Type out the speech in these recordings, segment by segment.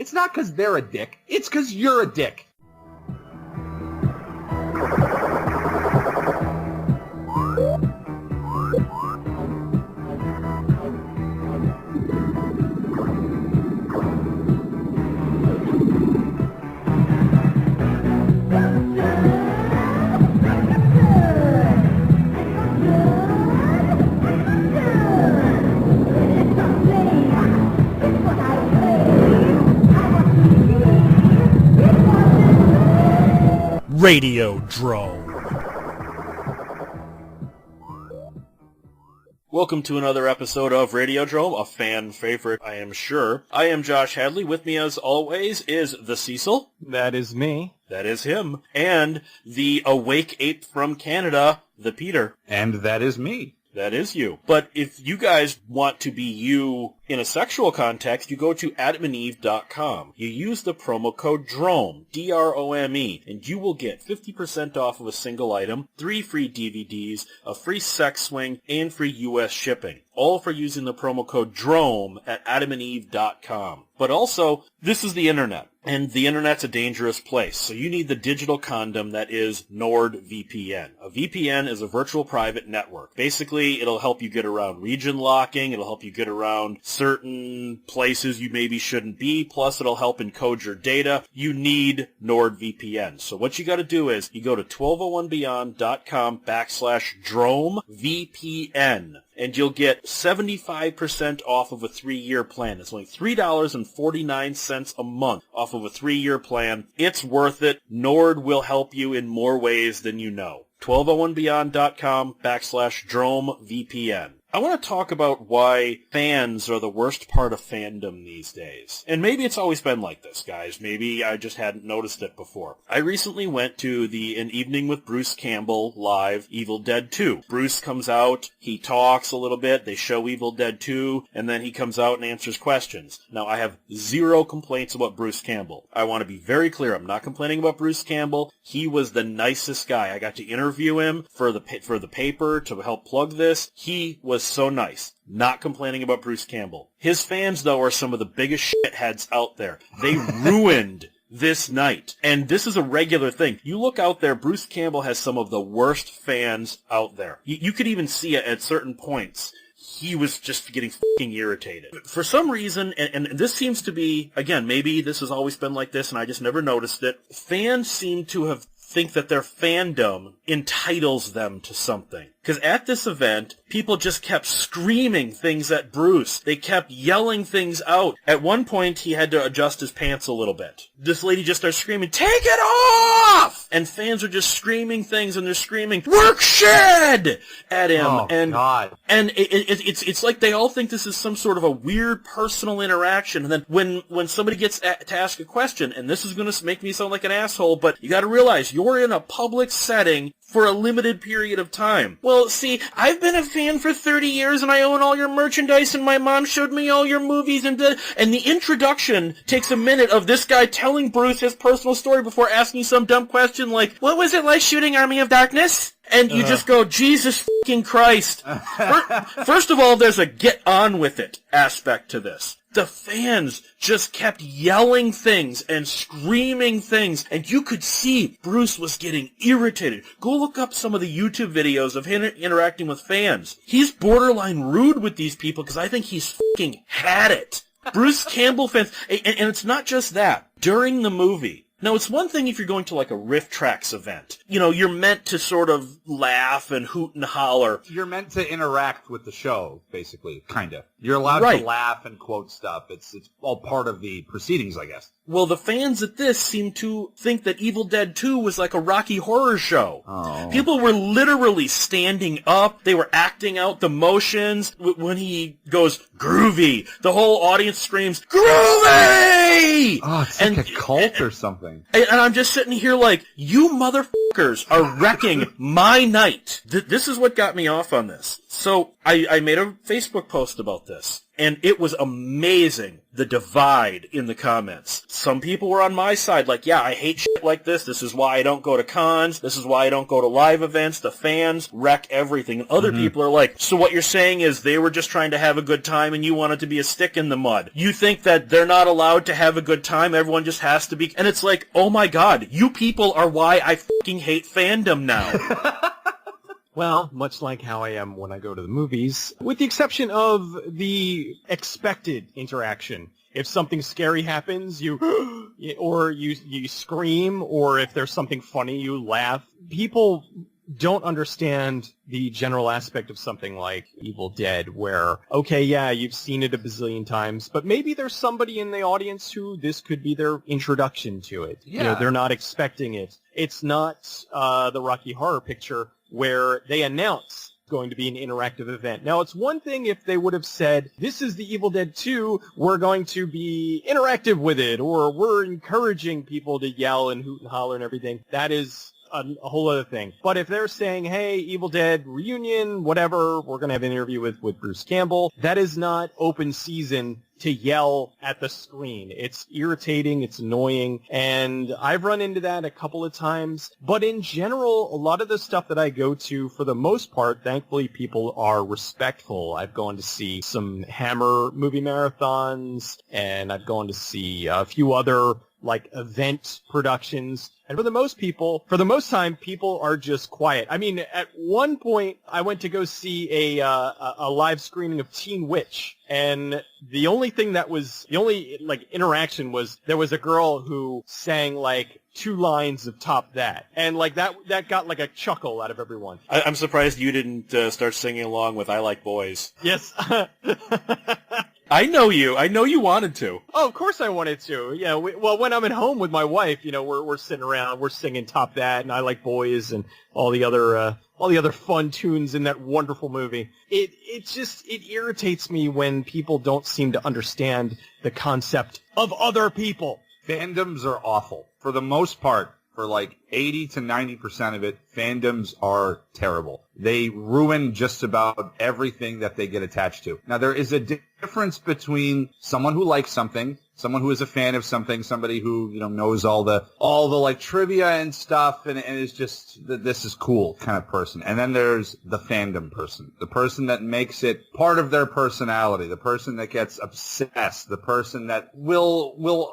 It's not because they're a dick. It's because you're a dick. RadioDrome. Welcome to another episode of RadioDrome, a fan favorite, I am sure. I am Josh Hadley. With me, as always, is the Cecil. That is me. That is him. And the awake ape from Canada, the Peter. And that is me. That is you. But if you guys want to be you in a sexual context, you go to adamandeve.com. You use the promo code DROME, D-R-O-M-E, and you will get 50% off of a single item, 3 free DVDs, a free sex swing, and free U.S. shipping. All for using the promo code DROME at adamandeve.com. But also, this is the internet, and the internet's a dangerous place, so you need the digital condom that is NordVPN. A VPN is a virtual private network. Basically, it'll help you get around region locking, it'll help you get around certain places you maybe shouldn't be, plus it'll help encode your data. You need NordVPN. So what you gotta do is, you go to 1201beyond.com/DromeVPN. And you'll get 75% off of a 3-year plan. It's only $3.49 a month off of a 3-year plan. It's worth it. Nord will help you in more ways than you know. 1201beyond.com/DromeVPN. I want to talk about why fans are the worst part of fandom these days. And maybe it's always been like this, guys. Maybe I just hadn't noticed it before. I recently went to An Evening with Bruce Campbell live Evil Dead 2. Bruce comes out, he talks a little bit, they show Evil Dead 2, and then he comes out and answers questions. Now, I have zero complaints about Bruce Campbell. I want to be very clear, I'm not complaining about Bruce Campbell. He was the nicest guy. I got to interview him for the paper to help plug this. He was so nice. Not complaining about Bruce Campbell. His fans, though, are some of the biggest shitheads out there. They ruined this night. And this is a regular thing. You look out there, Bruce Campbell has some of the worst fans out there. You could even see it at certain points. He was just getting fucking irritated. For some reason, and this seems to be, again, maybe this has always been like this and I just never noticed it, fans seem to think that their fandom entitles them to something. Because at this event, people just kept screaming things at Bruce. They kept yelling things out. At one point, he had to adjust his pants a little bit. This lady just starts screaming, "Take it off!" And fans are just screaming things, and they're screaming, "Work shed!" at him. Oh, God. And it's like they all think this is some sort of a weird personal interaction. And then when somebody gets to ask a question, and this is going to make me sound like an asshole, but you got to realize you're in a public setting for a limited period of time. Well, see, I've been a fan for 30 years and I own all your merchandise and my mom showed me all your movies and the introduction takes a minute of this guy telling Bruce his personal story before asking some dumb question like, what was it like shooting Army of Darkness? And you just go, Jesus fucking Christ. First of all, there's a get on with it aspect to this. The fans just kept yelling things and screaming things, and you could see Bruce was getting irritated. Go look up some of the YouTube videos of him interacting with fans. He's borderline rude with these people because I think he's fucking had it. Bruce Campbell fans, and it's not just that. During the movie, now, it's one thing if you're going to, like, a Riff Tracks event. You know, you're meant to sort of laugh and hoot and holler. You're meant to interact with the show, basically, kind of. You're allowed to laugh and quote stuff. It's all part of the proceedings, I guess. Well, the fans at this seem to think that Evil Dead 2 was like a Rocky Horror show. Oh. People were literally standing up. They were acting out the motions. When he goes, groovy, the whole audience screams, groovy! Oh, it's like a cult or something. And I'm just sitting here like, you motherfuckers are wrecking my night. This is what got me off on this. So I made a Facebook post about this. And it was amazing, the divide in the comments. Some people were on my side, like, yeah, I hate shit like this. This is why I don't go to cons. This is why I don't go to live events. The fans wreck everything. And other people are like, so what you're saying is they were just trying to have a good time and you wanted to be a stick in the mud. You think that they're not allowed to have a good time? Everyone just has to be... And it's like, oh my god, you people are why I fucking hate fandom now. Well, much like how I am when I go to the movies, with the exception of the expected interaction. If something scary happens, you scream, or if there's something funny, you laugh. People don't understand the general aspect of something like Evil Dead, where, okay, yeah, you've seen it a bazillion times, but maybe there's somebody in the audience who this could be their introduction to it. Yeah. You know, they're not expecting it. It's not the Rocky Horror Picture where they announce going to be an interactive event. Now, it's one thing if they would have said, this is the Evil Dead 2, we're going to be interactive with it, or we're encouraging people to yell and hoot and holler and everything. That is a whole other thing. But if they're saying, hey, Evil Dead reunion, whatever, we're going to have an interview with Bruce Campbell, that is not open season to yell at the screen. It's irritating, it's annoying, and I've run into that a couple of times. But in general, a lot of the stuff that I go to, for the most part, thankfully, people are respectful. I've gone to see some Hammer movie marathons, and I've gone to see a few other event productions. And for the most time, people are just quiet. I mean, at one point, I went to go see a live screening of Teen Witch, and the only interaction was there was a girl who sang, 2 lines of Top That. And, that got, a chuckle out of everyone. I'm surprised you didn't start singing along with I Like Boys. Yes. I know you. I know you wanted to. Oh, of course I wanted to. Yeah. Well, when I'm at home with my wife, we're sitting around, we're singing Top That and I Like Boys and all the other fun tunes in that wonderful movie. It irritates me when people don't seem to understand the concept of other people. Fandoms are awful. For the most part, for 80 to 90% of it, fandoms are terrible. They ruin just about everything that they get attached to. Now, there is a difference between someone who likes something, someone who is a fan of something, somebody who, knows all the trivia and stuff and is just, this is cool kind of person. And then there's the fandom person, the person that makes it part of their personality, the person that gets obsessed, the person that will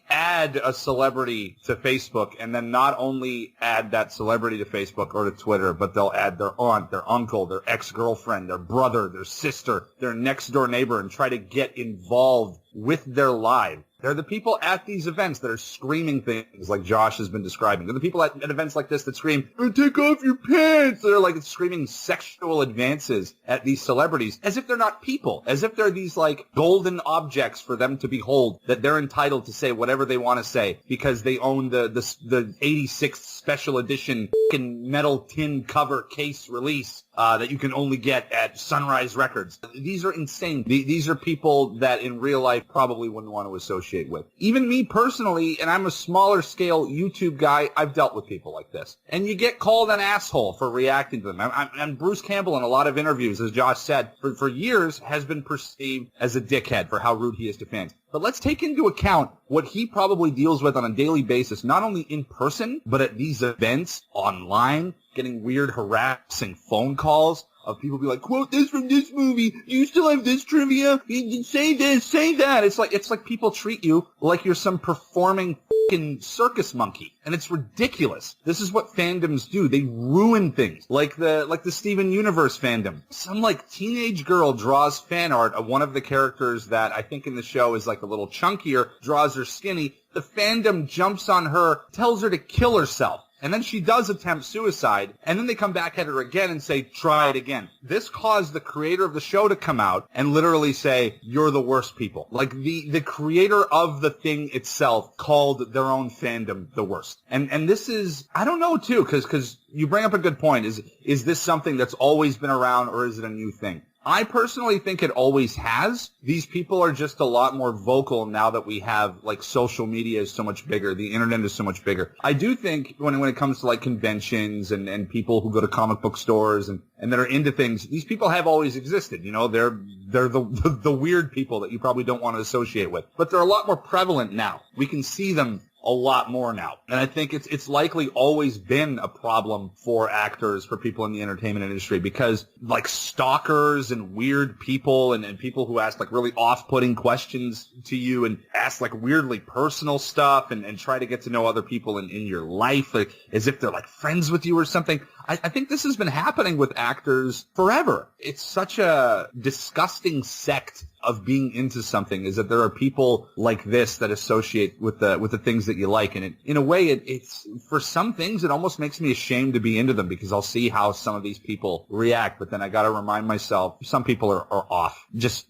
add a celebrity to Facebook and then not only add that celebrity to Facebook or to Twitter, but they'll add their aunt, their uncle, their ex-girlfriend, their brother, their sister, their next-door neighbor, and try to get involved with their lives. They're the people at these events that are screaming things like Josh has been describing. They're the people at events like this that scream, take off your pants! They're screaming sexual advances at these celebrities as if they're not people, as if they're these golden objects for them to behold, that they're entitled to say whatever they want to say because they own the 86th special edition metal tin cover case release that you can only get at Sunrise Records. These are insane. These are people that in real life probably wouldn't want to associate with. Even me personally, and I'm a smaller scale YouTube guy, I've dealt with people like this. And you get called an asshole for reacting to them. And Bruce Campbell in a lot of interviews, as Josh said, for years has been perceived as a dickhead for how rude he is to fans. But let's take into account what he probably deals with on a daily basis, not only in person, but at these events, online, getting weird harassing phone calls of people be like, quote this from this movie, do you still have this trivia? You say this, say that. It's like people treat you like you're some performing fucking circus monkey. And it's ridiculous. This is what fandoms do. They ruin things. Like the Steven Universe fandom. Some teenage girl draws fan art of one of the characters that I think in the show is a little chunkier, draws her skinny. The fandom jumps on her, tells her to kill herself. And then she does attempt suicide, and then they come back at her again and say, try it again. This caused the creator of the show to come out and literally say, you're the worst people. The creator of the thing itself called their own fandom the worst. And this is, I don't know too, because you bring up a good point. Is this something that's always been around, or is it a new thing? I personally think it always has. These people are just a lot more vocal now that we have, like, social media is so much bigger. The internet is so much bigger. I do think when it comes to, like, conventions and people who go to comic book stores and that are into things, these people have always existed. You know, they're the weird people that you probably don't want to associate with. But they're a lot more prevalent now. We can see them a lot more now. And I think it's likely always been a problem for actors, for people in the entertainment industry, because like stalkers and weird people and people who ask like really off-putting questions to you and ask like weirdly personal stuff and try to get to know other people in your life, like as if they're like friends with you or something. I think this has been happening with actors forever. It's such a disgusting sect of being into something, is that there are people like this that associate with the things that you like. And in a way, it's for some things, it almost makes me ashamed to be into them, because I'll see how some of these people react. But then I got to remind myself, some people are off, just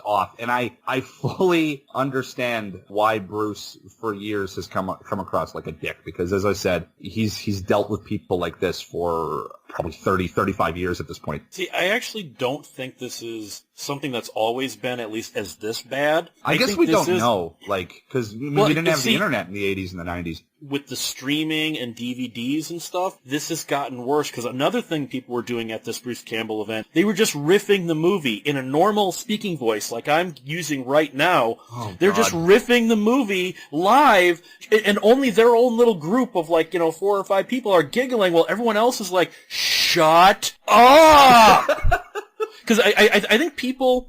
off. And I fully understand why Bruce for years has come across like a dick, because as I said, he's dealt with people like this for probably 30, 35 years at this point. See, I actually don't think this is something that's always been at least as this bad. I guess we don't know, like, because we didn't have the internet in the 80s and the 90s. With the streaming and DVDs and stuff, this has gotten worse, because another thing people were doing at this Bruce Campbell event, they were just riffing the movie in a normal speaking voice like I'm using right now. Oh, They're just riffing the movie live, and only their own little group of 4 or 5 people are giggling while everyone else is like, shut up! Because I think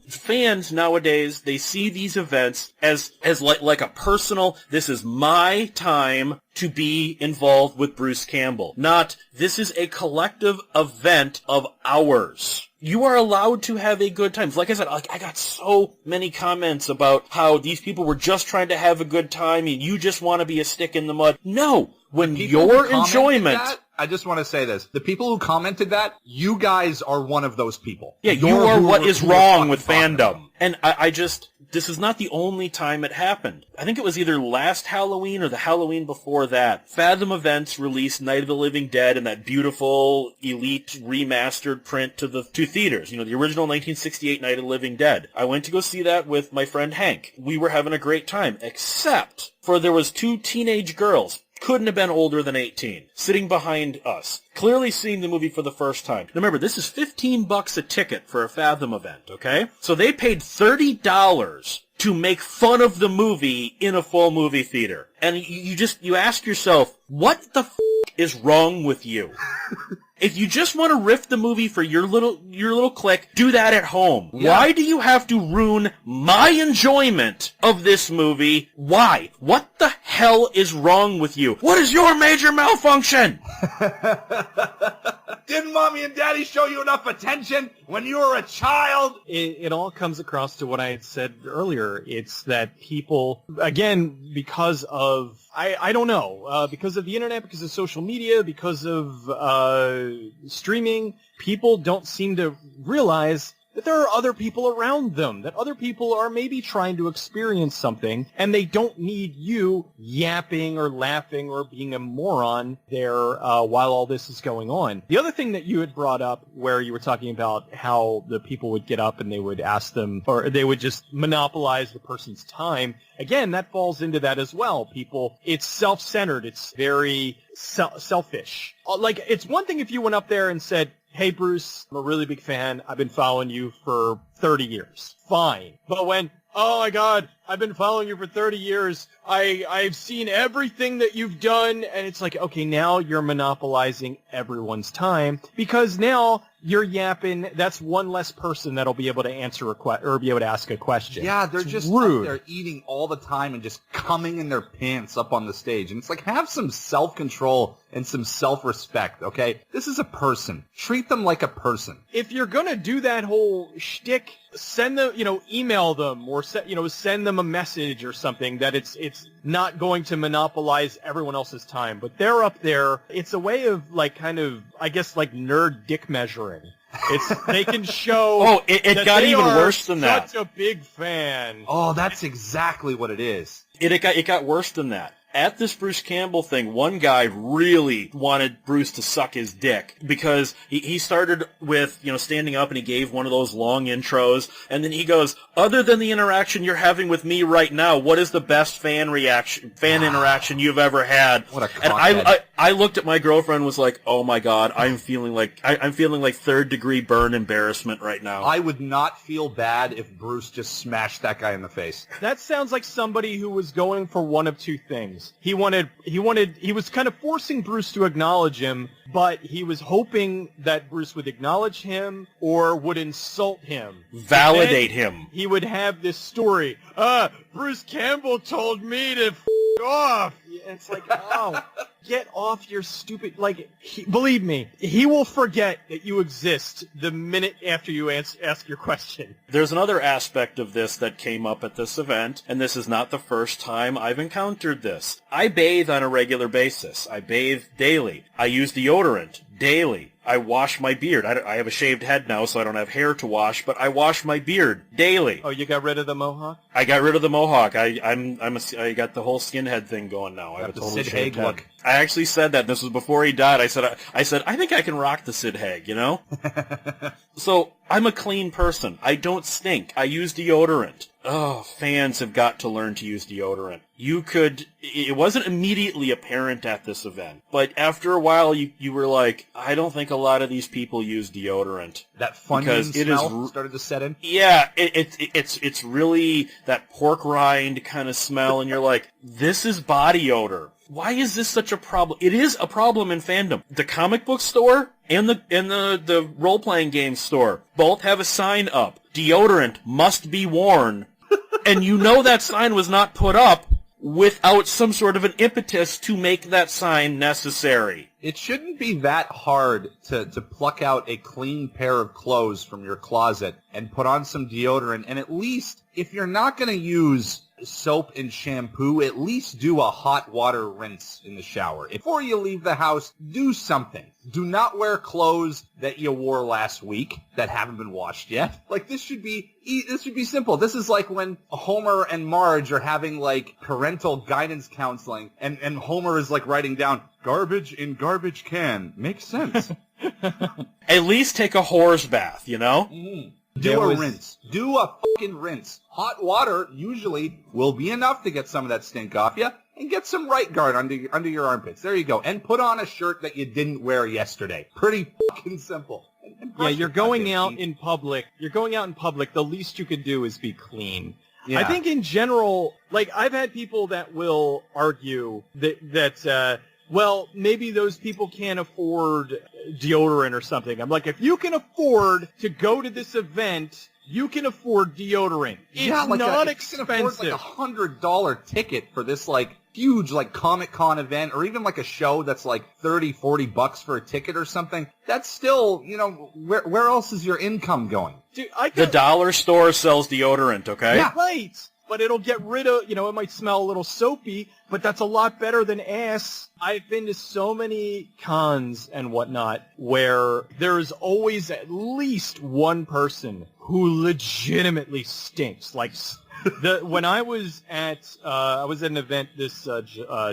fans nowadays, they see these events as like a personal, this is my time to be involved with Bruce Campbell. Not, this is a collective event of ours. You are allowed to have a good time. Like I said, I got so many comments about how these people were just trying to have a good time and you just want to be a stick in the mud. No, when your enjoyment... I just want to say this. The people who commented that, you guys are one of those people. Yeah, you are what is wrong with fandom. And I just, this is not the only time it happened. I think it was either last Halloween or the Halloween before that. Fathom Events released Night of the Living Dead in that beautiful, elite, remastered print to theaters. You know, the original 1968 Night of the Living Dead. I went to go see that with my friend Hank. We were having a great time, except for there was 2 teenage girls, couldn't have been older than 18, sitting behind us, clearly seeing the movie for the first time. Now remember, this is $15 a ticket for a Fathom event, okay? So they paid $30 to make fun of the movie in a full movie theater. And you ask yourself, what the is wrong with you? If you just want to riff the movie for your little clique, do that at home. Yeah. Why do you have to ruin my enjoyment of this movie? Why? What the hell is wrong with you? What is your major malfunction? Didn't Mommy and Daddy show you enough attention when you were a child? It all comes across to what I had said earlier. It's that people, again, because of, I don't know, because of the internet, because of social media, because of streaming, people don't seem to realize that there are other people around them, that other people are maybe trying to experience something, and they don't need you yapping or laughing or being a moron there while all this is going on. The other thing that you had brought up, where you were talking about how the people would get up and they would ask them, or they would just monopolize the person's time, again, that falls into that as well. People, it's self-centered, it's very selfish. Like, it's one thing if you went up there and said, hey, Bruce, I'm a really big fan. I've been following you for 30 years. Fine. But when, oh my God, I've been following you for 30 years. I've seen everything that you've done. And it's like, okay, now you're monopolizing everyone's time, because now you're yapping. That's one less person that'll be able to answer or be able to ask a question. Yeah, they're just rude. They're eating all the time and just coming in their pants up on the stage. And it's like, have some self-control and some self-respect, okay? This is a person. Treat them like a person. If you're gonna do that whole shtick, send them, email them or send them a message or something that it's not going to monopolize everyone else's time. But they're up there. It's a way of nerd dick measuring. They can show. Oh, it got even worse than that. Such a big fan. Oh, that's exactly what it is. It got worse than that. at this Bruce Campbell thing, one guy really wanted Bruce to suck his dick because he started with, standing up and he gave one of those long intros, and then he goes, other than the interaction you're having with me right now, what is the best fan interaction you've ever had? What a and cockhead. I looked at my girlfriend and was like, oh my God, I'm feeling like third degree burn embarrassment right now. I would not feel bad if Bruce just smashed that guy in the face. That sounds like somebody who was going for one of two things. He was kind of forcing Bruce to acknowledge him, but he was hoping that Bruce would acknowledge him or would insult him. Validate him. He would have this story. Bruce Campbell told me to off. It's like, oh, get off your stupid, believe me, he will forget that you exist the minute after you ask your question. There's another aspect of this that came up at this event, and this is not the first time I've encountered this. I bathe on a regular basis. I bathe daily. I use deodorant daily. I wash my beard. I have a shaved head now, so I don't have hair to wash, but I wash my beard daily. Oh, you got rid of the mohawk? I got rid of the mohawk. I got the whole skinhead thing going now. I have a totally Sid shaved Haig head. look. I actually said that. This was before he died. I said I think I can rock the Sid Haig, So I'm a clean person. I don't stink. I use deodorant. Oh, fans have got to learn to use deodorant. It wasn't immediately apparent at this event, but after a while you were like, I don't think a lot of these people use deodorant. That Funyun smell started to set in? Yeah, it's really that pork rind kind of smell, and you're like, this is body odor. Why is this such a problem? It is a problem in fandom. The comic book store and the role-playing game store both have a sign up. Deodorant must be worn. And that sign was not put up without some sort of an impetus to make that sign necessary. It shouldn't be that hard to pluck out a clean pair of clothes from your closet and put on some deodorant, and at least, if you're not going to use soap and shampoo, at least do a hot water rinse in the shower. Before you leave the house, do something. Do not wear clothes that you wore last week that haven't been washed yet. This should be simple. This is like when Homer and Marge are having parental guidance counseling, and Homer is writing down garbage in garbage can. Makes sense. At least take a whore's bath, Mm-hmm. Do a rinse. Do a fucking rinse. Hot water usually will be enough to get some of that stink off you, and get some right guard under your armpits. There you go. And put on a shirt that you didn't wear yesterday. Pretty fucking simple. Yeah, you're going out in public. The least you can do is be clean. Yeah. I think in general, I've had people that will argue that well, maybe those people can't afford deodorant or something. I'm like, if you can afford to go to this event, you can afford deodorant. It's not expensive. You can afford $100 ticket for this huge Comic-Con event, or even a show that's $30-$40 for a ticket or something. That's still, where else is your income going? Dude, the dollar store sells deodorant, okay? Yeah, right. But it'll get rid of, it might smell a little soapy, but that's a lot better than ass. I've been to so many cons and whatnot where there's always at least one person who legitimately stinks. When I was at an event this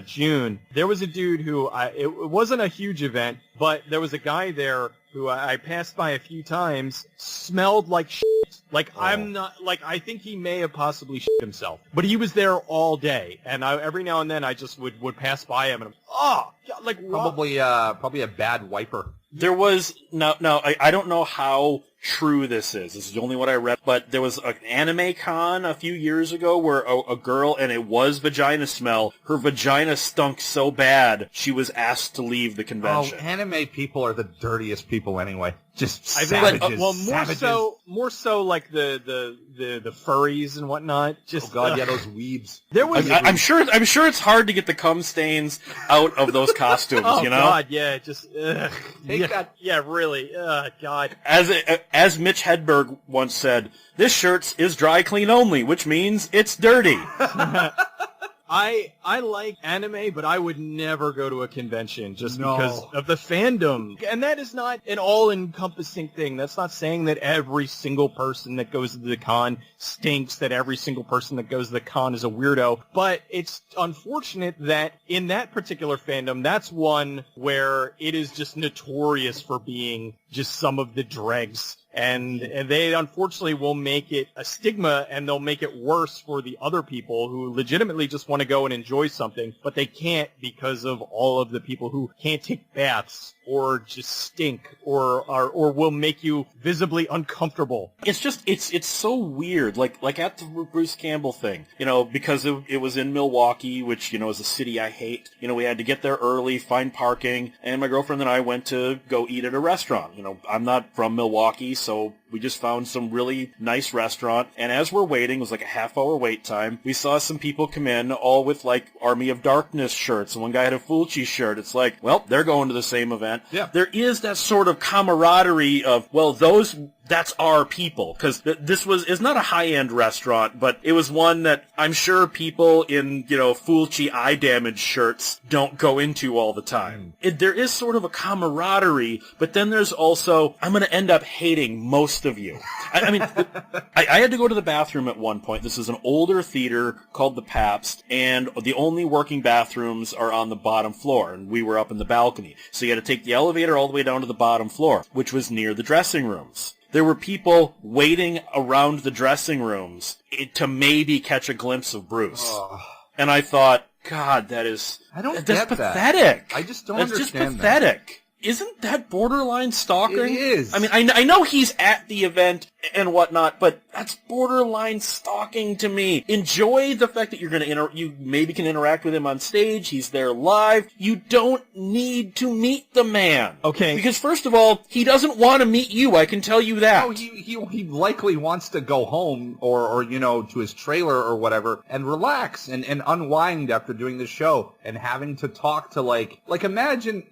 June, there was a dude who it wasn't a huge event, but there was a guy there who I passed by a few times, smelled like shit. I think he may have possibly shit himself. But he was there all day, and every now and then I just would pass by him, and probably a bad wiper. There was, I don't know how true this is. This is only what I read, but there was an anime con a few years ago where a girl, and it was vagina smell, her vagina stunk so bad she was asked to leave the convention. Oh, anime people are the dirtiest people anyway. Just savages. More so like the furries and whatnot. Just oh god, yeah, those weebs. I'm sure it's hard to get the cum stains out of those costumes. Oh god, yeah, just take that. Yeah, really, god. As Mitch Hedberg once said, this shirt is dry clean only, which means it's dirty. I like anime, but I would never go to a convention just because of the fandom. And that is not an all-encompassing thing. That's not saying that every single person that goes to the con stinks, that every single person that goes to the con is a weirdo. But it's unfortunate that in that particular fandom, that's one where it is just notorious for being just some of the dregs. And they unfortunately will make it a stigma, and they'll make it worse for the other people who legitimately just want to go and enjoy something, but they can't because of all of the people who can't take baths or just stink or will make you visibly uncomfortable. It's just, it's so weird. Like at the Bruce Campbell thing, because it was in Milwaukee, which, is a city I hate. We had to get there early, find parking, and my girlfriend and I went to go eat at a restaurant. I'm not from Milwaukee, so we just found some really nice restaurant, and as we're waiting, it was like a half-hour wait time, we saw some people come in, all with, like, Army of Darkness shirts, and one guy had a Fulci shirt. It's like, well, they're going to the same event. Yeah. There is that sort of camaraderie of, well, that's our people, because this is not a high-end restaurant, but it was one that I'm sure people in, Fulci eye damage shirts don't go into all the time. There is sort of a camaraderie, but then there's also, I'm going to end up hating most of you. I mean, I had to go to the bathroom at one point. This is an older theater called the Pabst, and the only working bathrooms are on the bottom floor, and we were up in the balcony. So you had to take the elevator all the way down to the bottom floor, which was near the dressing rooms. There were people waiting around the dressing rooms to maybe catch a glimpse of Bruce. Oh. And I thought, God, that's pathetic. That. I just don't understand That's just pathetic. Isn't that borderline stalking? It is. I mean, I know he's at the event and whatnot, but that's borderline stalking to me. Enjoy the fact that you maybe can interact with him on stage. He's there live. You don't need to meet the man. Okay. Because first of all, he doesn't want to meet you. I can tell you that. No, he likely wants to go home or to his trailer or whatever and relax and unwind after doing the show and having to talk to like imagine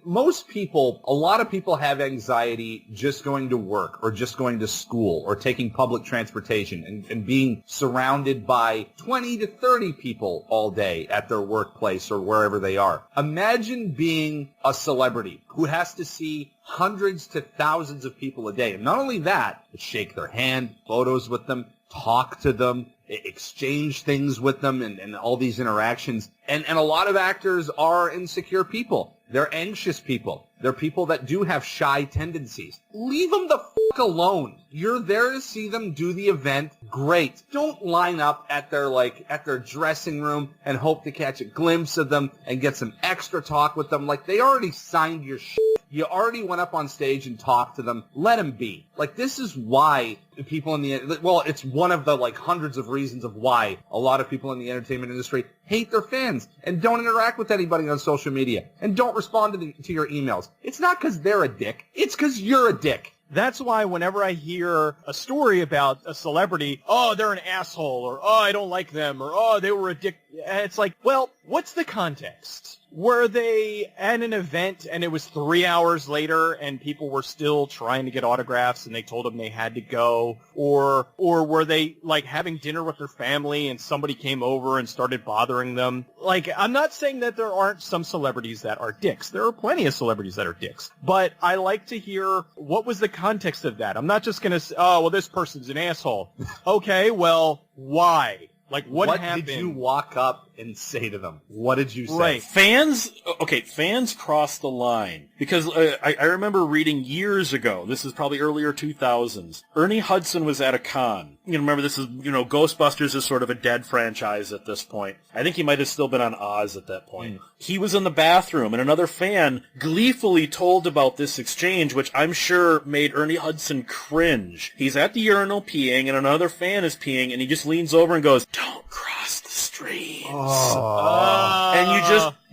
a lot of people have anxiety just going to work or just going to school or taking public transportation and being surrounded by 20 to 30 people all day at their workplace or wherever they are. Imagine being a celebrity who has to see hundreds to thousands of people a day. And not only that, but shake their hand, photos with them, talk to them, exchange things with them and all these interactions. And a lot of actors are insecure people. They're anxious people. They're people that do have shy tendencies. Leave them the fuck alone. You're there to see them do the event. Great. Don't line up at their dressing room and hope to catch a glimpse of them and get some extra talk with them. Like, they already signed your shit. You already went up on stage and talked to them. Let them be. Like, this is why people it's one of the, hundreds of reasons of why a lot of people in the entertainment industry hate their fans and don't interact with anybody on social media and don't respond to your emails. It's not because they're a dick. It's because you're a dick. That's why whenever I hear a story about a celebrity, oh, they're an asshole, or oh, I don't like them, or oh, they were a dick, it's like, well, what's the context? Were they at an event and it was 3 hours later and people were still trying to get autographs and they told them they had to go? Or were they, having dinner with their family and somebody came over and started bothering them? I'm not saying that there aren't some celebrities that are dicks. There are plenty of celebrities that are dicks. But I like to hear what was the context of that. I'm not just going to say, oh, well, this person's an asshole. Okay, well, why? What happened? What did you walk up and say to them? What did you say? Right. Fans cross the line. Because I remember reading years ago, this is probably earlier 2000s, Ernie Hudson was at a con. Remember this is, Ghostbusters is sort of a dead franchise at this point. I think he might have still been on Oz at that point. He was in the bathroom, and another fan gleefully told about this exchange, which I'm sure made Ernie Hudson cringe. He's at the urinal peeing, and another fan is peeing, and he just leans over and goes, "Don't cross the streams."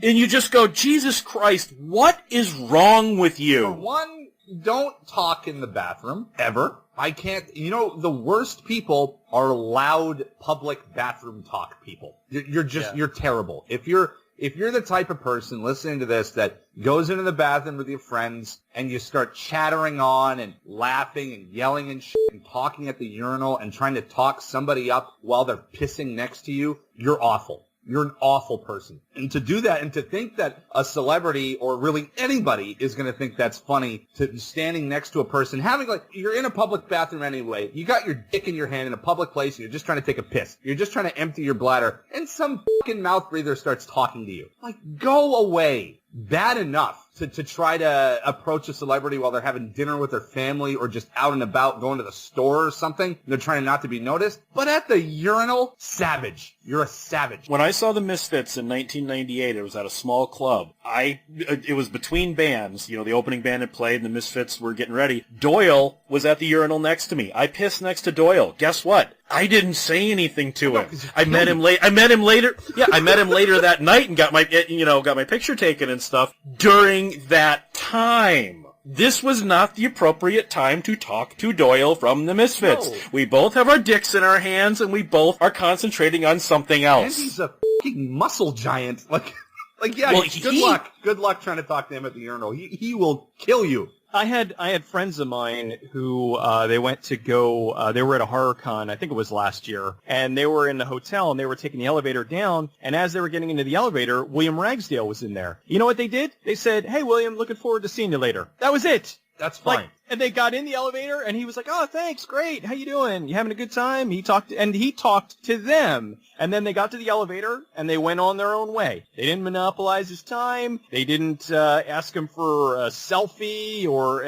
And you just go, Jesus Christ, what is wrong with you? For one, don't talk in the bathroom, ever. I can't, the worst people are loud public bathroom talk people. You're terrible. If you're the type of person listening to this that goes into the bathroom with your friends and you start chattering on and laughing and yelling and shit and talking at the urinal and trying to talk somebody up while they're pissing next to you, you're awful. you're an awful person. And to do that and to think that a celebrity or really anybody is going to think that's funny, to standing next to a person, having like, you're in a public bathroom anyway, you got your dick in your hand in a public place, and you're just trying to take a piss. You're just trying to empty your bladder, and some fucking mouth breather starts talking to you. Like, go away. Bad enough to try to approach a celebrity while they're having dinner with their family or just out and about going to the store or something. They're trying not to be noticed. But at the urinal, savage. You're a savage. When I saw the Misfits in 1998, it was at a small club. It was between bands. The opening band had played and the Misfits were getting ready. Doyle was at the urinal next to me. I pissed next to Doyle. Guess what? I didn't say anything to him. I met him later. Yeah, I met him later that night and got my picture taken and stuff during that time. This was not the appropriate time to talk to Doyle from the Misfits. No. We both have our dicks in our hands and we both are concentrating on something else. And he's a fucking muscle giant. Yeah, well, good luck. Good luck trying to talk to him at the urinal. He will kill you. I had friends of mine who they went to go. They were at a horror con, I think it was last year, and they were in the hotel and they were taking the elevator down. And as they were getting into the elevator, William Ragsdale was in there. You know what they did? They said, "Hey, William, looking forward to seeing you later." That was it. That's fine. And they got in the elevator, and he was like, "Oh, thanks, great. How you doing? You having a good time?" He talked to them. And then they got to the elevator, and they went on their own way. They didn't monopolize his time. They didn't ask him for a selfie or,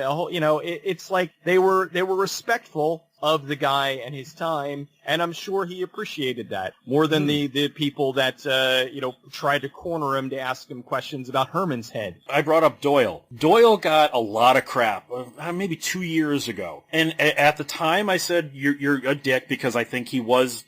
it's like they were respectful of the guy and his time, and I'm sure he appreciated that more than the people that tried to corner him to ask him questions about Herman's head. I brought up Doyle. Doyle got a lot of crap maybe 2 years ago, and at the time I said you're a dick because I think he was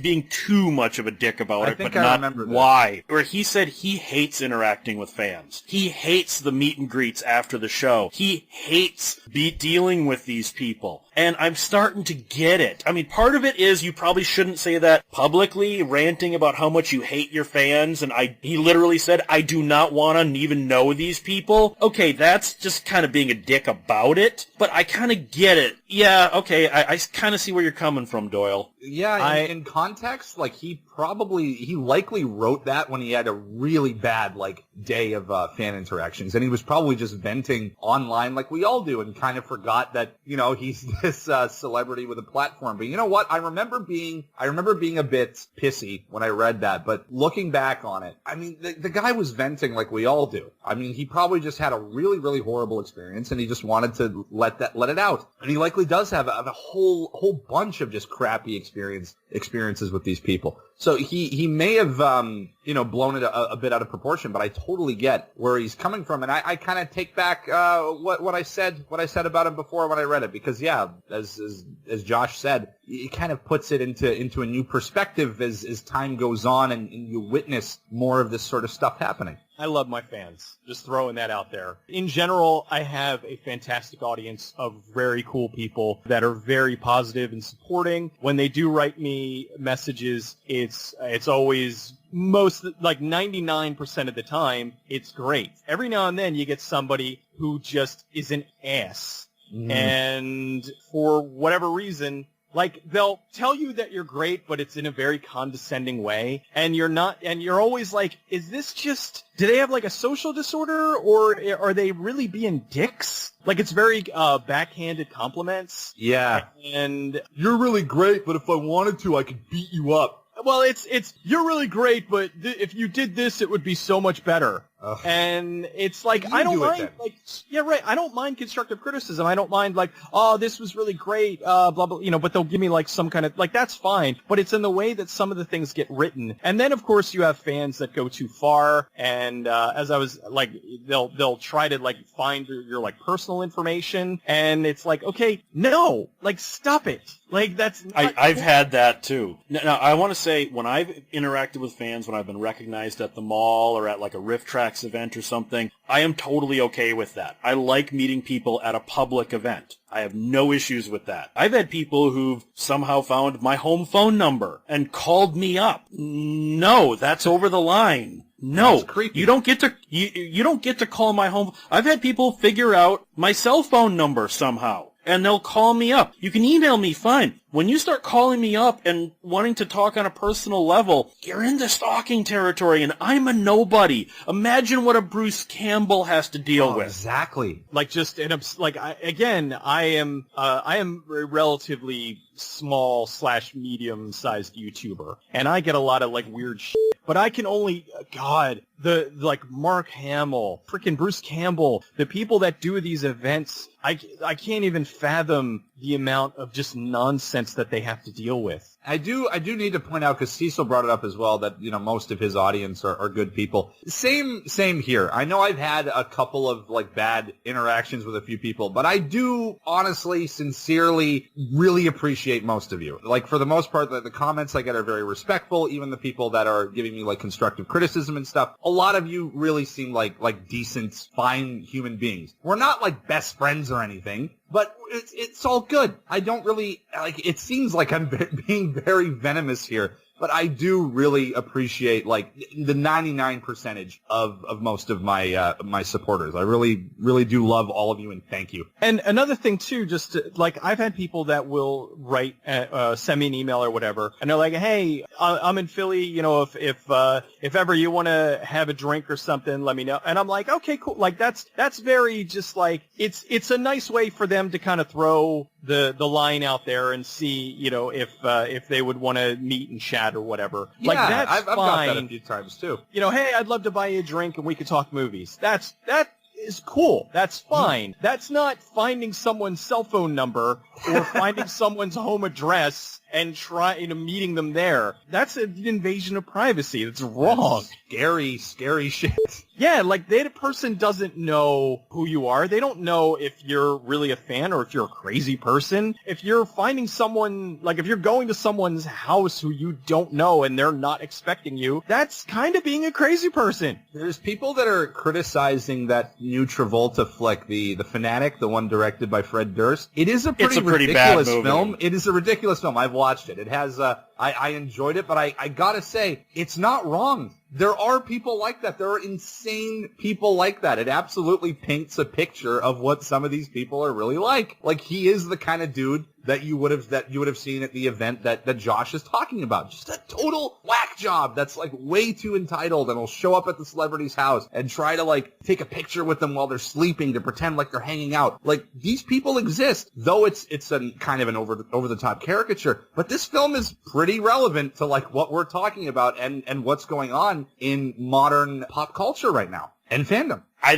being too much of a dick about it, but not why. Where he said he hates interacting with fans. He hates the meet and greets after the show. He hates dealing with these people. And I'm starting to get it. I mean, part of it is you probably shouldn't say that publicly, ranting about how much you hate your fans. And he literally said, "I do not want to even know these people." Okay, that's just kind of being a dick about it. But I kind of get it. Yeah, okay, I kind of see where you're coming from, Doyle. Yeah, in context, he likely wrote that when he had a really bad, day of fan interactions. And he was probably just venting online like we all do and kind of forgot that, he's this celebrity with a platform. But you know what? I remember being a bit pissy when I read that. But looking back on it, I mean, the guy was venting like we all do. I mean, he probably just had a really, really horrible experience and he just wanted to let it out. And he likely does have a whole bunch of just crappy experiences with these people. So he may have, blown it a bit out of proportion, but I totally get where he's coming from. And I kind of take back, what I said about him before when I read it, because yeah, as Josh said, it kind of puts it into a new perspective as time goes on and you witness more of this sort of stuff happening. I love my fans. Just throwing that out there. In general, I have a fantastic audience of very cool people that are very positive and supporting. When they do write me messages, it's always 99% of the time, it's great. Every now and then you get somebody who just is an ass. Mm. And for whatever reason, they'll tell you that you're great, but it's in a very condescending way. And you're always like, is this just, do they have a social disorder or are they really being dicks? It's very, backhanded compliments. Yeah. And you're really great, but if I wanted to, I could beat you up. Well, it's you're really great, but if you did this, it would be so much better. And it's I don't mind, yeah, right. I don't mind constructive criticism. I don't mind oh, this was really great, blah, blah, but they'll give me some kind of, that's fine. But it's in the way that some of the things get written. And then, of course, you have fans that go too far. And, as I was, they'll try to, find your personal information. And it's okay, no, stop it. That's not I've had that too. Now, I want to say, when I've interacted with fans, when I've been recognized at the mall or at a Riff Tracks event or something, I am totally okay with that. I like meeting people at a public event. I have no issues with that. I've had people who've somehow found my home phone number and called me up. No, that's over the line. No, you don't get to you don't get to call my home. I've had people figure out my cell phone number somehow. and they'll call me up. You can email me, fine. When you start calling me up and wanting to talk on a personal level, you're into stalking territory, and I'm a nobody. Imagine what a Bruce Campbell has to deal with. Exactly. Like, just I am a relatively small / medium sized YouTuber, and I get a lot of like weird shit. But I can only, God, Mark Hamill, frickin' Bruce Campbell, the people that do these events, I can't even fathom the amount of just nonsense that they have to deal with. I do need to point out, because Cecil brought it up as well, that, you know, most of his audience are good people. Same here. I know I've had a couple of, like, bad interactions with a few people, but I do honestly, sincerely, really appreciate most of you. Like, for the most part, the comments I get are very respectful, even the people that are giving me, like, constructive criticism and stuff. A lot of you really seem like decent, fine human beings. We're not, like, best friends or anything, but it's all good. I don't really, like, it seems like I'm being very venomous here, but I do really appreciate, like, the 99% of most of my supporters. I really, really do love all of you, and thank you. And another thing too, I've had people that will write, send me an email or whatever, and they're like, "Hey, I'm in Philly. You know, if ever you want to have a drink or something, let me know." And I'm like, "Okay, cool." Like, that's very just like, it's a nice way for them to kind of throw the line out there and see, you know, if they would want to meet and chat or whatever. Yeah, like, that's I've fine. got that a few times too. You know, hey, I'd love to buy you a drink and we could talk movies. That is cool. That's fine. That's not finding someone's cell phone number or finding someone's home address and meeting them there. That's an invasion of privacy. That's wrong. That's scary shit. Yeah, like, the person doesn't know who you are. They don't know if you're really a fan or if you're a crazy person. If you're finding someone, like, if you're going to someone's house who you don't know and they're not expecting you, that's kind of being a crazy person. There's people that are criticizing that new Travolta flick, the Fanatic, the one directed by Fred Durst. It is a pretty ridiculous bad movie. film. It is a ridiculous film. I've watched it. It has, I enjoyed it, but I gotta say, it's not wrong. There are people like that. There are insane people like that. It absolutely paints a picture of what some of these people are really like. Like, he is the kind of dude that you would have seen at the event that Josh is talking about. Just a total whack job that's, like, way too entitled, and will show up at the celebrity's house and try to, like, take a picture with them while they're sleeping to pretend like they're hanging out. Like, these people exist, though it's a kind of an over the top caricature. But this film is pretty relevant to, like, what we're talking about and what's going on in modern pop culture right now, and fandom. I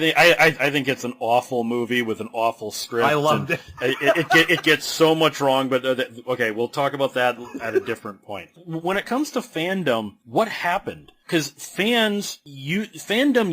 think it's an awful movie with an awful script. I loved it. It gets so much wrong, but okay, we'll talk about that at a different point. When it comes to fandom, what happened? Because fandom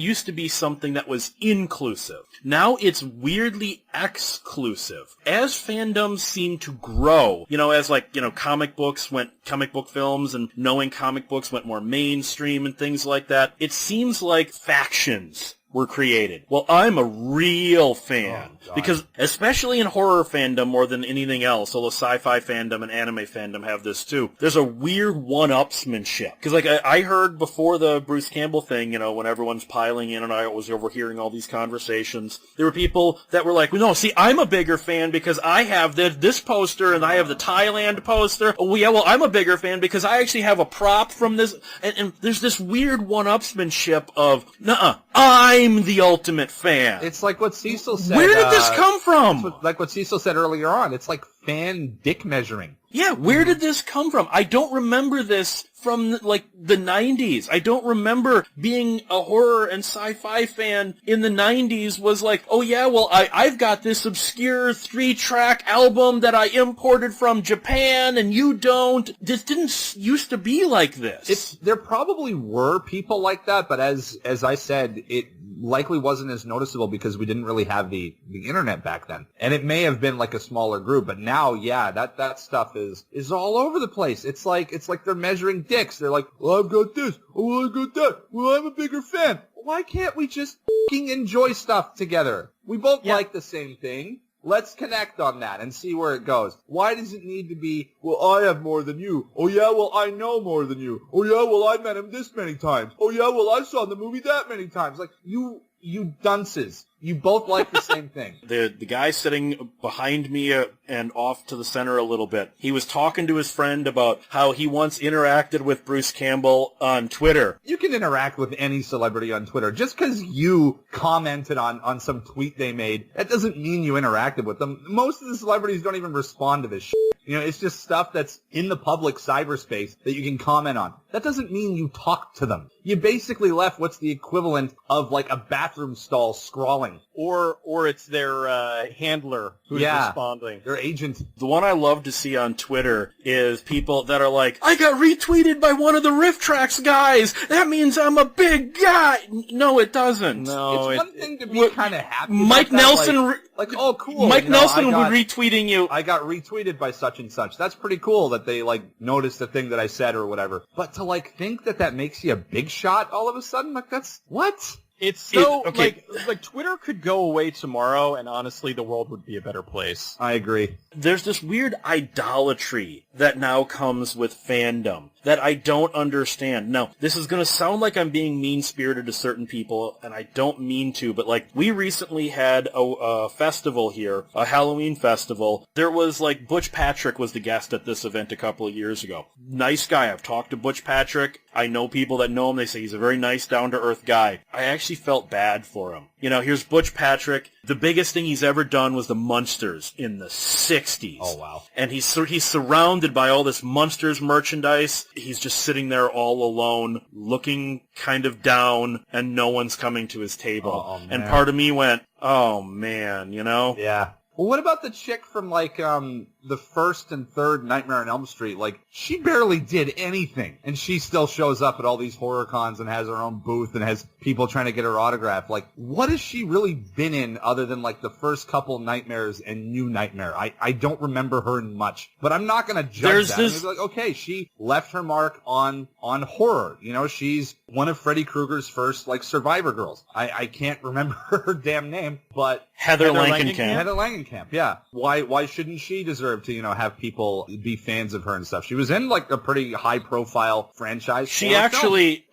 used to be something that was inclusive. Now it's weirdly exclusive. As fandoms seem to grow, you know, as, like, you know, comic book films and knowing comic books went more mainstream and things like that, it seems like factions were created. Well, I'm a real fan. Because, especially in horror fandom more than anything else, although sci-fi fandom and anime fandom have this too, there's a weird one-upsmanship. Because, like, I heard before the Bruce Campbell thing, you know, when everyone's piling in and I was overhearing all these conversations, there were people that were like, well, no, see, I'm a bigger fan because I have this poster and I have the Thailand poster. Oh, yeah, well, I'm a bigger fan because I actually have a prop from this. And there's this weird one-upsmanship of, nuh-uh, I'm the ultimate fan. It's like what Cecil said. Where did this come from? Like what Cecil said earlier on. It's like fan dick measuring. Yeah, where did this come from? I don't remember this from, like, the 90s. I don't remember being a horror and sci-fi fan in the 90s was like, oh yeah, well, I've got this obscure 3-track album that I imported from Japan and you don't. This didn't used to be like this. There probably were people like that, but as I said, it likely wasn't as noticeable because we didn't really have the internet back then. And it may have been like a smaller group, but now, yeah, that stuff is all over the place. It's like they're measuring dicks. They're like, well, I've got this. Oh, well, I got that. Well, I'm a bigger fan. Why can't we just fucking enjoy stuff together? We both like the same thing. Let's connect on that and see where it goes. Why does it need to be, well, I have more than you. Oh, yeah, well, I know more than you. Oh, yeah, well, I met him this many times. Oh, yeah, well, I saw the movie that many times. Like, you You dunces. You both like the same thing. The guy sitting behind me and off to the center a little bit, he was talking to his friend about how he once interacted with Bruce Campbell on Twitter. You can interact with any celebrity on Twitter. Just because you commented on some tweet they made, that doesn't mean you interacted with them. Most of the celebrities don't even respond to this shit. You know, it's just stuff that's in the public cyberspace that you can comment on. That doesn't mean you talk to them. You basically left what's the equivalent of like a bathroom stall scrawling. Or it's their handler who's responding. Their agent. The one I love to see on Twitter is people that are like, I got retweeted by one of the Riff Tracks guys. That means I'm a big guy. No, it doesn't. No, it's one thing to be kind of happy. Mike Nelson, like, oh, cool. Mike Nelson would retweeting you. I got retweeted by such and such. That's pretty cool that they like noticed the thing that I said or whatever. But to like think that makes you a big shot all of a sudden, like that's what? It's so, like Twitter could go away tomorrow, and honestly, the world would be a better place. I agree. There's this weird idolatry that now comes with fandom that I don't understand. Now, this is going to sound like I'm being mean-spirited to certain people, and I don't mean to, but, like, we recently had a festival here, a Halloween festival. There was, like, Butch Patrick was the guest at this event a couple of years ago. Nice guy. I've talked to Butch Patrick. I know people that know him. They say he's a very nice, down-to-earth guy. I actually felt bad for him. You know, here's Butch Patrick. The biggest thing he's ever done was the Munsters in the 60s. Oh, wow. And he's surrounded by all this Munsters merchandise. He's just sitting there all alone, looking kind of down, and no one's coming to his table. Oh, man. And part of me went, oh, man, you know? Yeah. Well, what about the chick from, like, the first and third Nightmare on Elm Street? Like, she barely did anything, and she still shows up at all these horror cons and has her own booth and has people trying to get her autograph. Like, what has she really been in other than, like, the first couple Nightmares and New Nightmare? I don't remember her in much, but I'm not going to judge that. It's like, okay, she left her mark on horror. You know, she's one of Freddy Krueger's first, like, survivor girls. I can't remember her damn name, but... Heather Langenkamp. Heather Langenkamp, yeah. Why shouldn't she deserve to, you know, have people be fans of her and stuff? She was in, like, a pretty high-profile franchise. She actually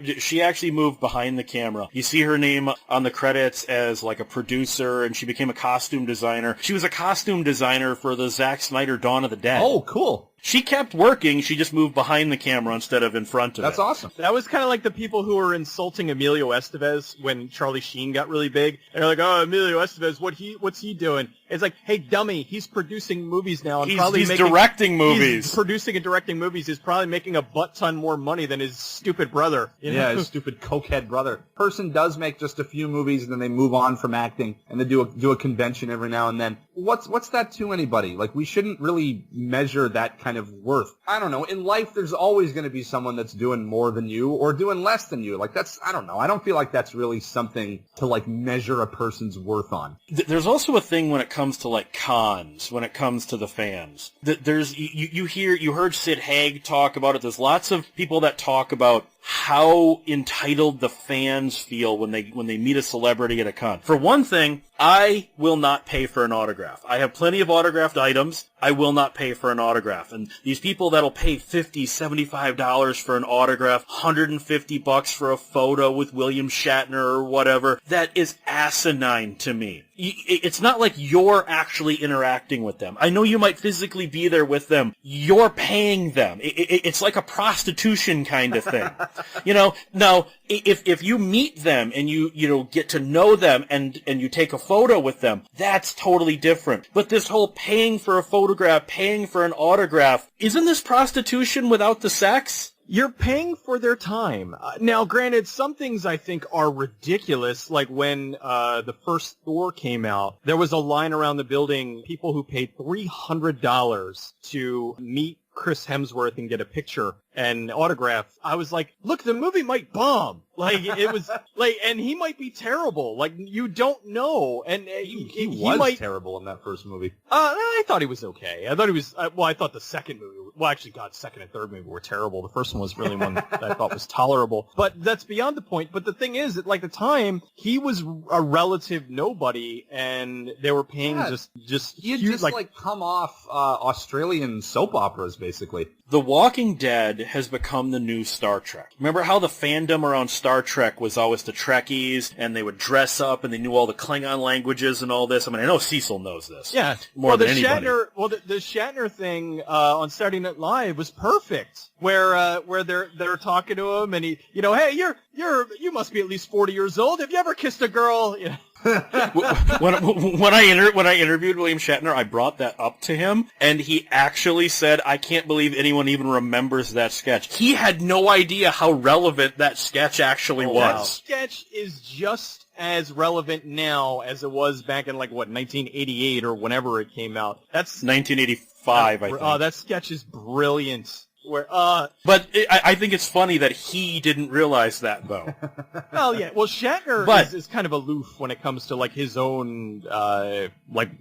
moved behind the camera. You see her name on the credits as, like, a producer, and she became a costume designer. She was a costume designer for the Zack Snyder Dawn of the Dead. Oh, cool. She kept working, she just moved behind the camera instead of in front of it. That's awesome. That was kind of like the people who were insulting Emilio Estevez when Charlie Sheen got really big. And they're like, oh, Emilio Estevez, what's he doing? It's like, hey, dummy, he's producing movies now. And he's directing movies. He's producing and directing movies. He's probably making a butt-ton more money than his stupid brother. You know? Yeah, his stupid cokehead brother. Person does make just a few movies and then they move on from acting and they do a convention every now and then. What's that to anybody? Like, we shouldn't really measure that kind of worth. I don't know. In life, there's always going to be someone that's doing more than you or doing less than you. Like, that's, I don't know. I don't feel like that's really something to, like, measure a person's worth on. There's also a thing when it comes to, like, cons, when it comes to the fans. There's, you heard Sid Haig talk about it. There's lots of people that talk about how entitled the fans feel when they meet a celebrity at a con. For one thing, I will not pay for an autograph. I have plenty of autographed items. I will not pay for an autograph. And these people that'll pay $50, $75 for an autograph, $150 for a photo with William Shatner or whatever, that is asinine to me. It's not like you're actually interacting with them. I know you might physically be there with them. You're paying them. It's like a prostitution kind of thing. You know, now, if you meet them and you get to know them and you take a photo with them, that's totally different. But this whole paying for a photograph, paying for an autograph, isn't this prostitution without the sex? You're paying for their time. Now, granted, some things I think are ridiculous, like when the first Thor came out, there was a line around the building, people who paid $300 to meet Chris Hemsworth and get a picture and autograph. I was like, look, the movie might bomb. Like, it was, like, and he might be terrible. Like, you don't know. And he was terrible in that first movie. I thought he was okay. I thought he was, I thought the second movie well, actually, God, second and third movie were terrible. The first one was really one that I thought was tolerable. But that's beyond the point. But the thing is, at like the time, he was a relative nobody, and they were paying just he had huge, just like come off Australian soap operas, basically. The Walking Dead has become the new Star Trek. Remember how the fandom around Star Trek was always the Trekkies, and they would dress up, and they knew all the Klingon languages and all this? I mean, I know Cecil knows this. Yeah. More than anybody. The Shatner thing on Saturday Night Live was perfect, where they're talking to him, and he, hey, you must be at least 40 years old. Have you ever kissed a girl? when I interviewed William Shatner, I brought that up to him, and he actually said, "I can't believe anyone even remembers that sketch." He had no idea how relevant that sketch actually was. That sketch is just as relevant now as it was back in 1988 or whenever it came out. That's 1985, I think. Oh, that sketch is brilliant. But I think it's funny that he didn't realize that, though. Well, yeah. Well, Shatner is kind of aloof when it comes to his own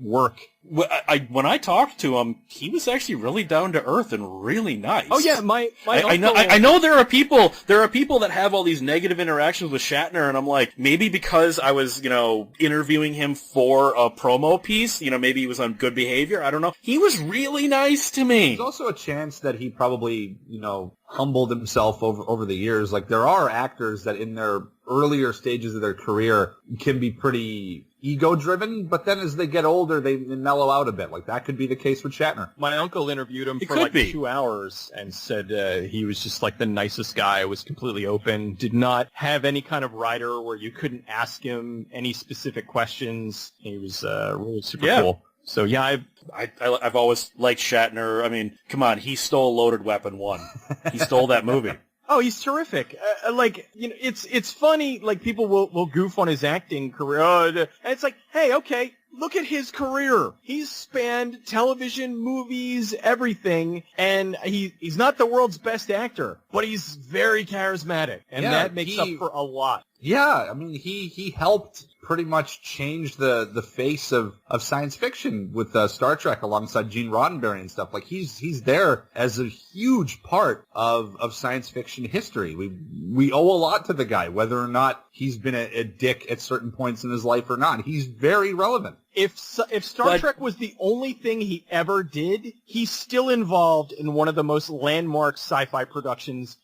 work. When I talked to him, he was actually really down to earth and really nice. Oh yeah, my uncle... I know there are people that have all these negative interactions with Shatner, and I'm like, maybe because I was interviewing him for a promo piece, maybe he was on good behavior. I don't know. He was really nice to me. There's also a chance that he probably humbled himself over the years. Like, there are actors that in their earlier stages of their career can be pretty ego-driven, but then as they get older, they mellow out a bit. Like, that could be the case with Shatner. My uncle interviewed him for 2 hours and said he was just the nicest guy, was completely open, did not have any kind of rider where you couldn't ask him any specific questions. He was really super cool. So yeah, I've always liked Shatner. I mean, come on, he stole Loaded Weapon 1. He stole that movie. Oh, he's terrific. It's funny. People will goof on his acting career, and it's like, hey, okay, look at his career. He's spanned television, movies, everything, and he's not the world's best actor, but he's very charismatic, and that makes up for a lot. Yeah, I mean, he helped pretty much change the face of science fiction with Star Trek alongside Gene Roddenberry and stuff. Like, he's there as a huge part of science fiction history. We owe a lot to the guy, whether or not he's been a dick at certain points in his life or not. He's very relevant. If Star Trek was the only thing he ever did, he's still involved in one of the most landmark sci-fi productions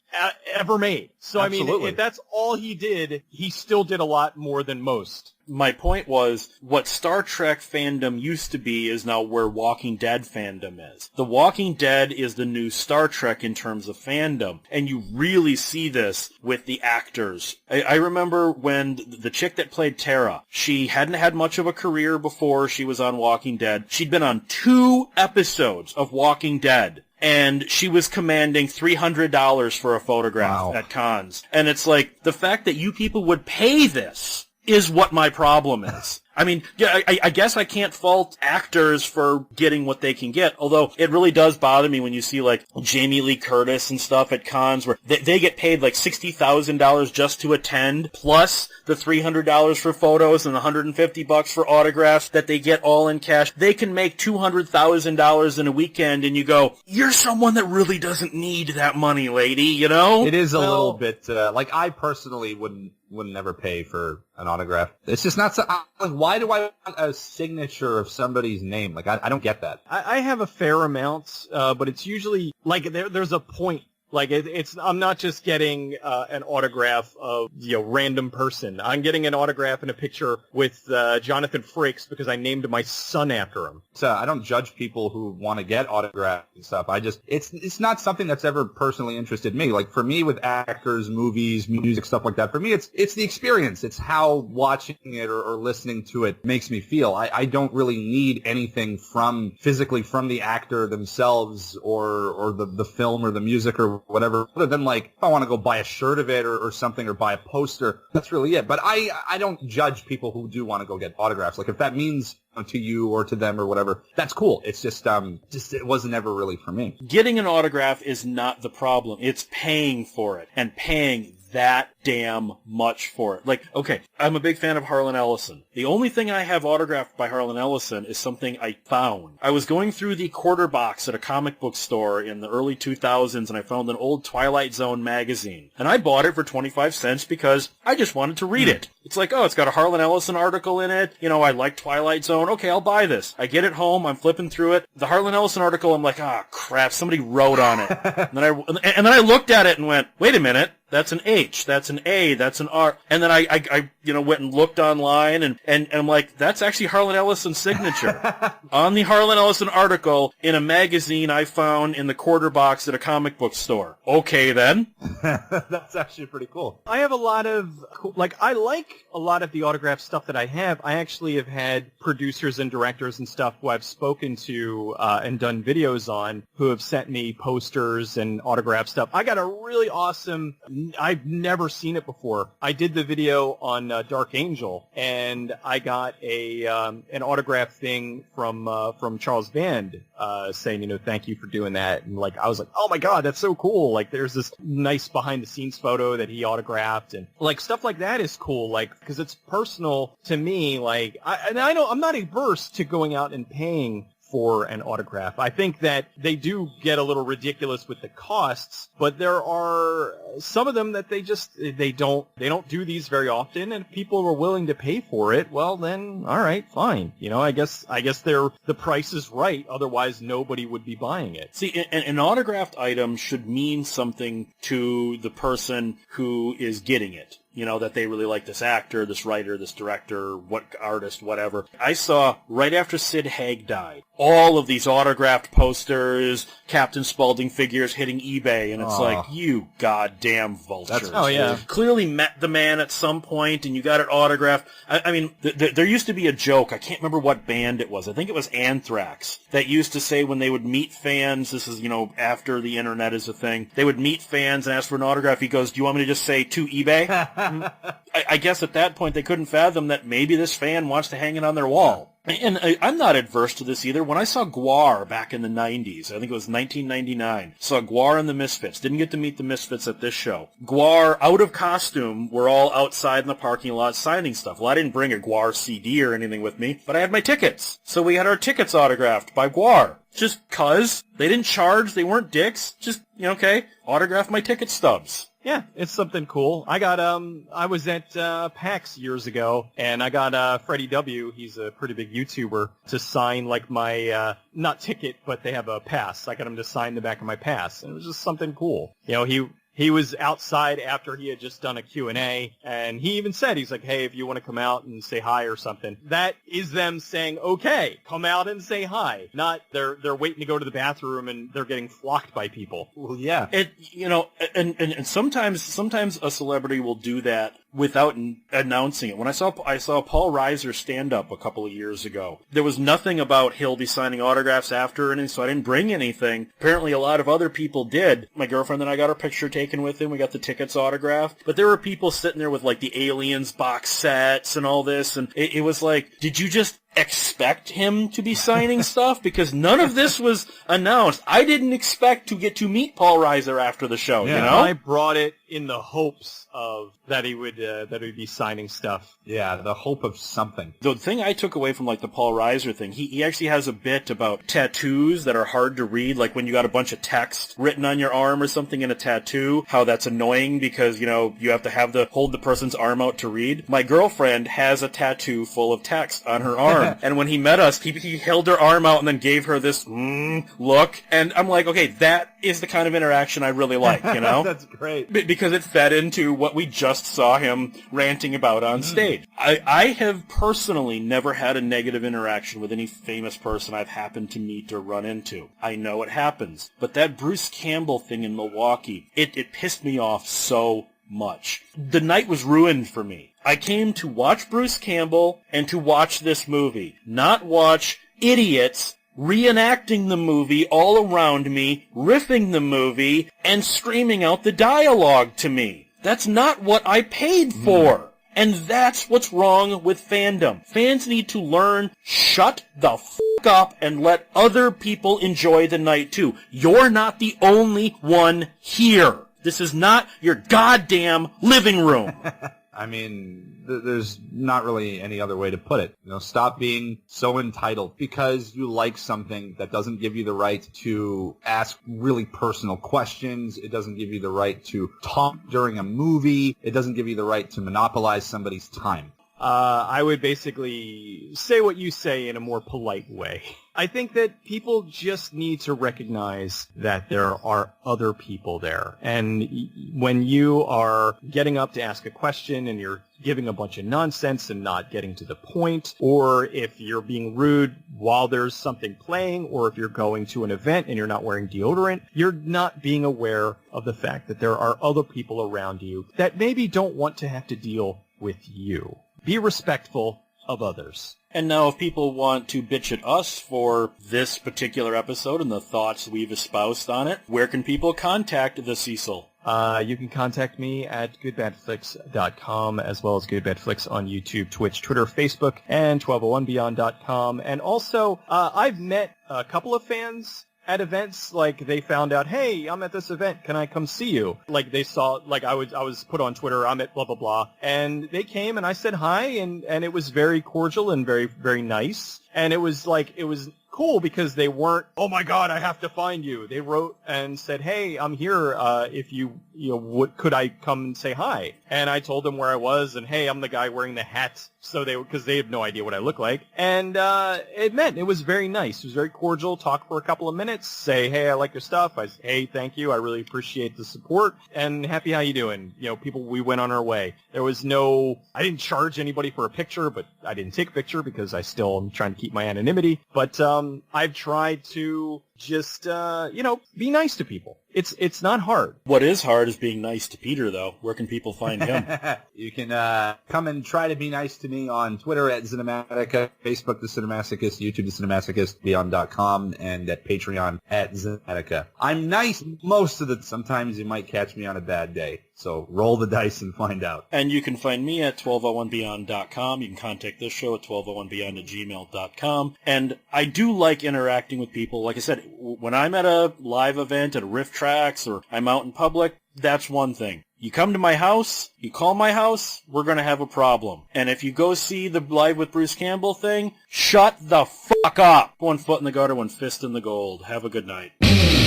ever made. So, Absolutely. I mean, if that's all he did, he still did a lot more than most. My point was, what Star Trek fandom used to be is now where Walking Dead fandom is. The Walking Dead is the new Star Trek in terms of fandom, and you really see this with the actors. I remember when the chick that played Tara, she hadn't had much of a career before she was on Walking Dead. She'd been on 2 episodes of Walking Dead. And she was commanding $300 for a photograph at cons. And it's like, the fact that you people would pay this is what my problem is. I mean, yeah, I guess I can't fault actors for getting what they can get, although it really does bother me when you see, Jamie Lee Curtis and stuff at cons where they get paid, $60,000 just to attend, plus the $300 for photos and the $150 for autographs that they get all in cash. They can make $200,000 in a weekend, and you go, you're someone that really doesn't need that money, lady, It is a little bit, I personally wouldn't ever pay for an autograph. It's just not so, why do I want a signature of somebody's name? I don't get that. I have a fair amount, but it's usually, there's a point. I'm not just getting an autograph of random person. I'm getting an autograph and a picture with Jonathan Frakes because I named my son after him. So I don't judge people who want to get autographs and stuff. It's not something that's ever personally interested me. For me, with actors, movies, music, stuff like that, for me, it's the experience. It's how watching it or listening to it makes me feel. I don't really need anything physically from the actor themselves or the film or the music or whatever, other than if I want to go buy a shirt of it or something or buy a poster, that's really it. But I don't judge people who do want to go get autographs. If that means to you or to them or whatever, that's cool. It's just it wasn't ever really for me. Getting an autograph is not the problem. It's paying for it and paying that damn much for it. Like, okay, I'm a big fan of Harlan Ellison. The only thing I have autographed by Harlan Ellison is something I found. I was going through the quarter box at a comic book store in the early 2000s, and I found an old Twilight Zone magazine. And I bought it for 25 cents because I just wanted to read it. It's like, oh, it's got a Harlan Ellison article in it. You know, I like Twilight Zone. Okay, I'll buy this. I get it home. I'm flipping through it. The Harlan Ellison article, I'm like, ah, crap, somebody wrote on it. and then I looked at it and went, wait a minute. That's an H, that's an A, that's an R. And then I went and looked online and I'm like, that's actually Harlan Ellison's signature. On the Harlan Ellison article in a magazine I found in the quarter box at a comic book store. Okay, then. That's actually pretty cool. I have a lot of, I like a lot of the autograph stuff that I have. I actually have had producers and directors and stuff who I've spoken to and done videos on who have sent me posters and autograph stuff. I got a really awesome, I've never seen it before. I did the video on Dark Angel, and I got an autograph thing from Charles Band saying, thank you for doing that. And I was like, oh my God, that's so cool. There's this nice behind the scenes photo that he autographed, and stuff like that is cool. Because it's personal to me. I know I'm not averse to going out and paying for an autograph. I think that they do get a little ridiculous with the costs, but there are some of them that they don't do these very often, and if people are willing to pay for it, well then, all right, fine. I guess the price is right, otherwise nobody would be buying it. See, an autographed item should mean something to the person who is getting it. That they really like this actor, this writer, this director, what artist, whatever. I saw, right after Sid Haig died, all of these autographed posters, Captain Spaulding figures hitting eBay, and it's like, you goddamn vultures. Oh, yeah. Clearly met the man at some point, and you got it autographed. I mean, there used to be a joke, I can't remember what band it was, I think it was Anthrax, that used to say when they would meet fans, this is, after the internet is a thing, they would meet fans and ask for an autograph. He goes, do you want me to just say to eBay? I guess at that point they couldn't fathom that maybe this fan wants to hang it on their wall. And I'm not adverse to this either. When I saw Gwar back in the 90s, I think it was 1999, saw Gwar and the Misfits. Didn't get to meet the Misfits at this show. Gwar, out of costume, were all outside in the parking lot signing stuff. Well, I didn't bring a Gwar CD or anything with me, but I had my tickets. So we had our tickets autographed by Gwar. Just 'cause. They didn't charge, they weren't dicks. Just, okay, autograph my ticket stubs. Yeah, it's something cool. I was at PAX years ago, and I got Freddie W., he's a pretty big YouTuber, to sign my, not ticket, but they have a pass. I got him to sign the back of my pass, and it was just something cool. He was outside after he had just done a Q&A, and he even said, he's like, hey, if you want to come out and say hi or something. That is them saying, okay, come out and say hi. Not they're waiting to go to the bathroom and they're getting flocked by people. Well, yeah. And sometimes a celebrity will do that without announcing it. When I saw Paul Reiser stand up a couple of years ago, there was nothing about he'll be signing autographs after, and so I didn't bring anything. Apparently a lot of other people did. My girlfriend and I got our picture taken with him. We got the tickets autographed. But there were people sitting there with the Aliens box sets and all this, and it was like, did you just expect him to be signing stuff? Because none of this was announced. I didn't expect to get to meet Paul Reiser after the show, I brought it in the hopes of that he would be signing stuff. Yeah, the hope of something. The thing I took away from the Paul Reiser thing, he actually has a bit about tattoos that are hard to read, like when you got a bunch of text written on your arm or something in a tattoo, how that's annoying because, you have to hold the person's arm out to read. My girlfriend has a tattoo full of text on her arm. And when he met us, he held her arm out and then gave her this look. And I'm like, okay, that is the kind of interaction I really like, That's great. Because it fed into what we just saw him ranting about on stage. I have personally never had a negative interaction with any famous person I've happened to meet or run into. I know it happens. But that Bruce Campbell thing in Milwaukee, it pissed me off so much. The night was ruined for me. I came to watch Bruce Campbell and to watch this movie, not watch idiots reenacting the movie all around me, riffing the movie, and screaming out the dialogue to me. That's not what I paid for. And that's what's wrong with fandom. Fans need to learn, shut the f*** up and let other people enjoy the night too. You're not the only one here. This is not your goddamn living room. I mean, there's not really any other way to put it. Stop being so entitled because you like something. That doesn't give you the right to ask really personal questions. It doesn't give you the right to talk during a movie. It doesn't give you the right to monopolize somebody's time. I would basically say what you say in a more polite way. I think that people just need to recognize that there are other people there. And when you are getting up to ask a question and you're giving a bunch of nonsense and not getting to the point, or if you're being rude while there's something playing, or if you're going to an event and you're not wearing deodorant, you're not being aware of the fact that there are other people around you that maybe don't want to have to deal with you. Be respectful of others. And now if people want to bitch at us for this particular episode and the thoughts we've espoused on it, where can people contact the Cecil? You can contact me at goodbadflix.com, as well as goodbadflix on YouTube, Twitch, Twitter, Facebook, and 1201beyond.com. And also, I've met a couple of fans at events. Like, they found out, hey, I'm at this event, can I come see you? Like, they saw, like, I was put on Twitter, I'm at blah blah blah, and they came and I said hi, and it was very cordial and very, very nice. And it was cool because they weren't, oh my god, I have to find you. They wrote and said, hey, I'm here, if could I come and say hi? And I told them where I was, and hey, I'm the guy wearing the hat, because they have no idea what I look like. And it was very nice. It was very cordial, talk for a couple of minutes, say, hey, I like your stuff. I say, hey, thank you, I really appreciate the support, and happy, how you doing? We went on our way. There was I didn't charge anybody for a picture, but I didn't take a picture because I still am trying to keep my anonymity. But I've tried to just, be nice to people. It's not hard. What is hard is being nice to Peter, though. Where can people find him? You can come and try to be nice to me on Twitter at Cinematica, Facebook The Cinemasochist, YouTube The Cinemasochist, Beyond.com, and at Patreon at Cinematica. I'm nice most of the sometimes you might catch me on a bad day. So roll the dice and find out. And you can find me at 1201beyond.com. You can contact this show at 1201beyond@gmail.com. And I do like interacting with people. Like I said, when I'm at a live event at a Riff Tracks or I'm out in public, that's one thing. You come to my house, you call my house, we're going to have a problem. And if you go see the Live with Bruce Campbell thing, shut the fuck up. One foot in the gutter, one fist in the gold. Have a good night.